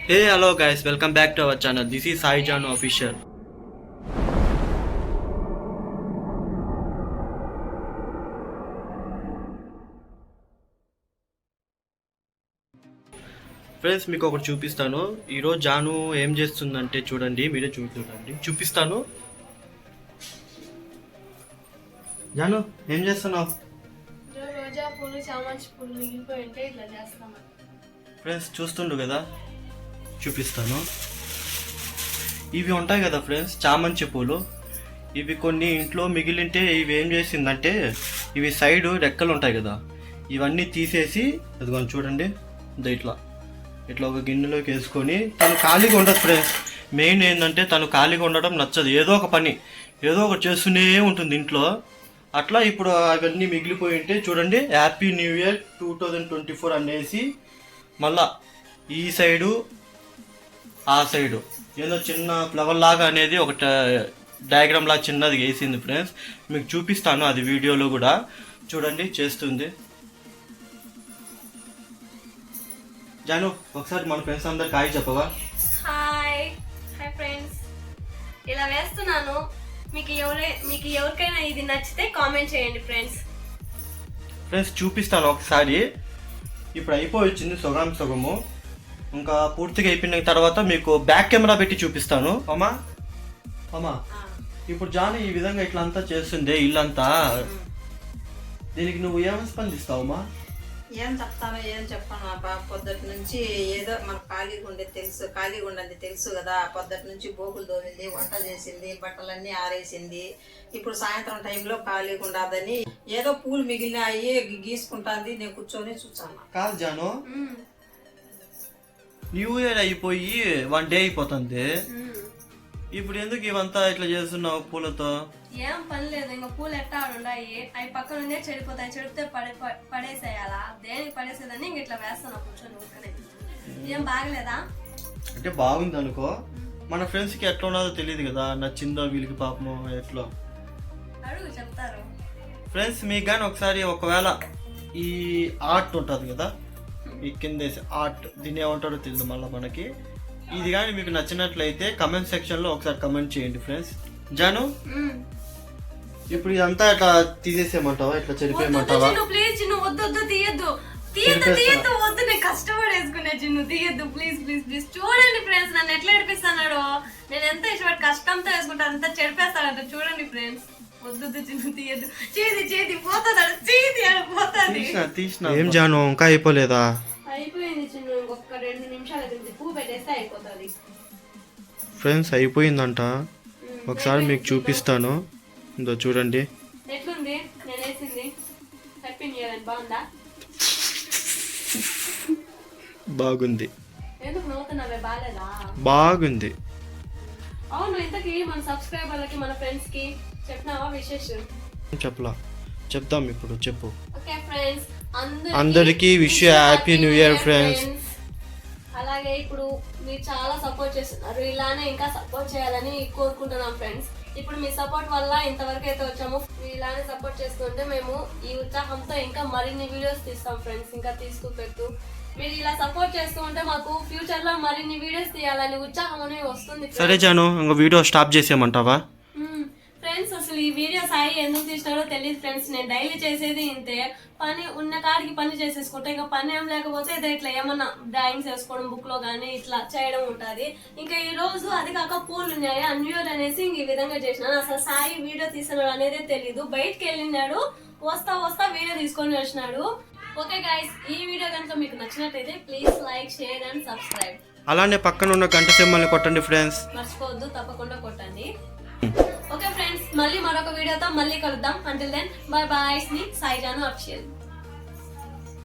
Hey, hello guys, welcome back to our channel. This is Sai Janu Official. Friends మీకు ఒకటి చూపిస్తాను. ఈరోజు జాను ఏం చేస్తుందంటే చూడండి, మీరే చూపిస్తాను. జాను ఏం చేస్తున్నావు? ఫ్రెండ్స్ చూస్తుండు కదా, చూపిస్తాను. ఇవి ఉంటాయి కదా ఫ్రెండ్స్, చామంతి పూలు. ఇవి కొన్ని ఇంట్లో మిగిలింటే ఇవి ఏం చేసిందంటే, ఇవి సైడ్ రెక్కలు ఉంటాయి కదా, ఇవన్నీ తీసేసి అదిగోండి చూడండి, ఇట్లా ఒక గిన్నెలోకి వేసుకొని, తను ఖాళీగా ఉండదు ఫ్రెండ్స్. మెయిన్ ఏంటంటే తను ఖాళీగా ఉండడం నచ్చదు, ఏదో ఒక పని ఏదో ఒకటి చేస్తూనే ఉంటుంది ఇంట్లో. అట్లా ఇప్పుడు అవన్నీ మిగిలిపోయి ఉంటే చూడండి, హ్యాపీ న్యూ ఇయర్ 2024 అనేసి మళ్ళా ఈ సైడు ఆ సైడు ఏదో చిన్న ఫ్లవర్ లాగా అనేది ఒక డయాగ్రామ్ లాగా చిన్నది వేసింది ఫ్రెండ్స్. మీకు చూపిస్తాను అది వీడియోలో కూడా. చూడండి చేస్తుంది జాను. ఒకసారి మన ఫ్రెండ్స్ అందరికి హాయ్ చెప్పవా? హాయ్ ఫ్రెండ్స్, ఇలా వేస్తున్నాను. మీకు ఎవరికైనా ఇది నచ్చితే కామెంట్ చేయండి ఫ్రెండ్స్. చూపిస్తాను ఒకసారి. ఇప్పుడు అయిపోయి వచ్చింది సగము. ఇంకా పూర్తిగా అయిపోయిన తర్వాత మీకు బ్యాక్ కెమెరా పెట్టి చూపిస్తాను. అమ్మా ఇప్పుడు జాను ఈ విధంగా ఇట్లా అంతా చేస్తుంది ఇల్లంతా. దీనికి నువ్వు ఏమని స్పందిస్తావమ్మా? ఏం చెప్తానో ఏం చెప్పాను అబ్బా. పొద్దుటి నుంచి ఏదో మనకు ఖాళీగా ఉండేది తెలుసు కదా. పొద్దుటి నుంచి బోకులు దోమింది, వంట చేసింది, బట్టలన్నీ ఆరేసింది. ఇప్పుడు సాయంత్రం టైంలో ఖాళీగా ఉండదని ఏదో పూలు మిగిలినాయి గీసుకుంటాంది. నేను కూర్చొని చూసాను. కాదు జాను, న్యూ ఇయర్ అయిపోయి 1 డే అయిపోతుంది. ఇప్పుడు ఎందుకు ఇవంతా ఇట్లా చేస్తున్నావు పూలతో? ఏం పని లేదు, ఇంకా పూలు ఎట్టా ఉన్నాయి, అవి పక్కన ఉండే చెడిపోతాయి. చెడిపితే పడేసేయాలా? దేనికి పడేసేదని ఇంక ఇట్లా వేస్తాను కూర్చొని ఊరికనే. ఏం బాగలేదా? అంటే బాగుంది అనుకో. మన ఫ్రెండ్స్ కి ఎట్లా ఉన్నదో తెలియదు కదా, నచ్చిందో వీళ్ళకి పాపము ఎట్లా అడుగు చెప్తారు. ఫ్రెండ్స్ మీకు కానీ ఒకవేళ ఈ ఆర్ట్ ఉంటుంది కదా, ఈ కింద ఆర్ట్, దీన్ని ఏమంటారో తెలియదు మళ్ళీ మనకి. ఇది కానీ మీకు నచ్చినట్లయితే కమెంట్ సెక్షన్ లో ఒకసారి కమెంట్ చేయండి ఫ్రెండ్స్. జాను ఇప్పుడు ఇదంతా ఇట్లా తీసేసేయమంటావా, ఇట్లా చెరిపేయమంటావా? ప్లీజ్ వద్దు, తీయద్దు, వద్దు. నేను కష్టపడేసుకునే చిన్ను, తీయద్దు ప్లీజ్. చూడండి ఫ్రెండ్స్, నన్ను ఎట్లా ఏడిపిస్తున్నాడు. నేను ఎంత ఇష్టపడి కష్టంతో వేసుకుంటా, అంతా చెడిపేస్తాడంట. చూడండి ఫ్రెండ్స్, వద్దు చిన్ను, తీయద్దు. చేతి పోతుంది. ఏం జాను ఇంకా అయిపోలేదా? అయిపోయింది చిన్ను, ఇంకొక 2 నిమిషాలు పువ్వు పెట్టేస్తే అయిపోతుంది. ఫ్రెండ్స్ అయిపోయిందంట. ఒకసారి మీకు చూపిస్తాను. ఇందో చూడండి ఎట్లుంది నేను వేసింది. Happy new year. బాగుందా? బాగుంది. ఎందుకు నవ్వుతున్నావే? బాగాలేదా? బాగుంది. అవును, ఇంతకీ మన సబ్స్క్రైబర్లకి మన ఫ్రెండ్స్ కి చెప్పినావా విశేషం? చెప్తాం ఇప్పుడు. చెప్పు. ఓకే ఫ్రెండ్స్, అందరికీ wish happy new year friends. అలాగే ఇప్పుడు మీరు చాలా సపోర్ట్ చేస్తున్నారు, ఇలానే ఇంకా సపోర్ట్ చేయాలని కోరుకుంటున్నాం ఫ్రెండ్స్. ఇప్పుడు మీ సపోర్ట్ వల్ల ఇంతవరకు అయితే వచ్చాము. మీరు ఇలానే సపోర్ట్ చేస్తుంటే మేము ఈ ఉత్సాహంతో ఇంకా మరిన్ని వీడియోస్ తీస్తాం ఫ్రెండ్స్. ఇంకా పెడుతూ మీరు ఇలా సపోర్ట్ చేస్తూ ఉంటే మాకు ఫ్యూచర్ లో మరిన్ని వీడియోస్ తీయాలని ఉత్సాహం అనేది వస్తుంది. సరే జాను, ఇంకా వీడియో స్టాప్ చేసేయమంటావా? ఫ్రెండ్స్, అసలు ఈ వీడియో సాయి ఎందుకు తీసినారో తెలియదు ఫ్రెండ్స్. నేను డైలీ చేసేది ఇంతే, పని ఉన్న కాడికి పని చేసేసుకుంటే, ఇంకా పని ఏం లేకపోతే ఇట్లా ఏమన్నా డ్రాయింగ్స్ వేసుకోవడం బుక్ లో గానీ ఇట్లా చేయడం ఉంటుంది. ఇంకా ఈ రోజు అది కాక పూలు ఉన్నాయి అన్యూర్ అనేసి ఇంక ఈ విధంగా చేసినాను. అసలు సాయి వీడియో తీసినాడు అనేది తెలీదు. బయటకు వెళ్ళినాడు, వస్తా వీడియో తీసుకొని వచ్చినాడు. ఓకే గైస్, ఈ వీడియో కనుక మీకు నచ్చినట్టయితే please like, share and subscribe. అలానే పక్కన ఉన్న గంట సింబల్ని కొట్టండి ఫ్రెండ్స్. మర్చిపోవద్దు, తప్పకుండా కొట్టండి. ఓకే ఫ్రెండ్స్, మళ్ళీ మరొక వీడియోతో మళ్ళీ కలుద్దాం. Until then bye bye. Sai Janu official.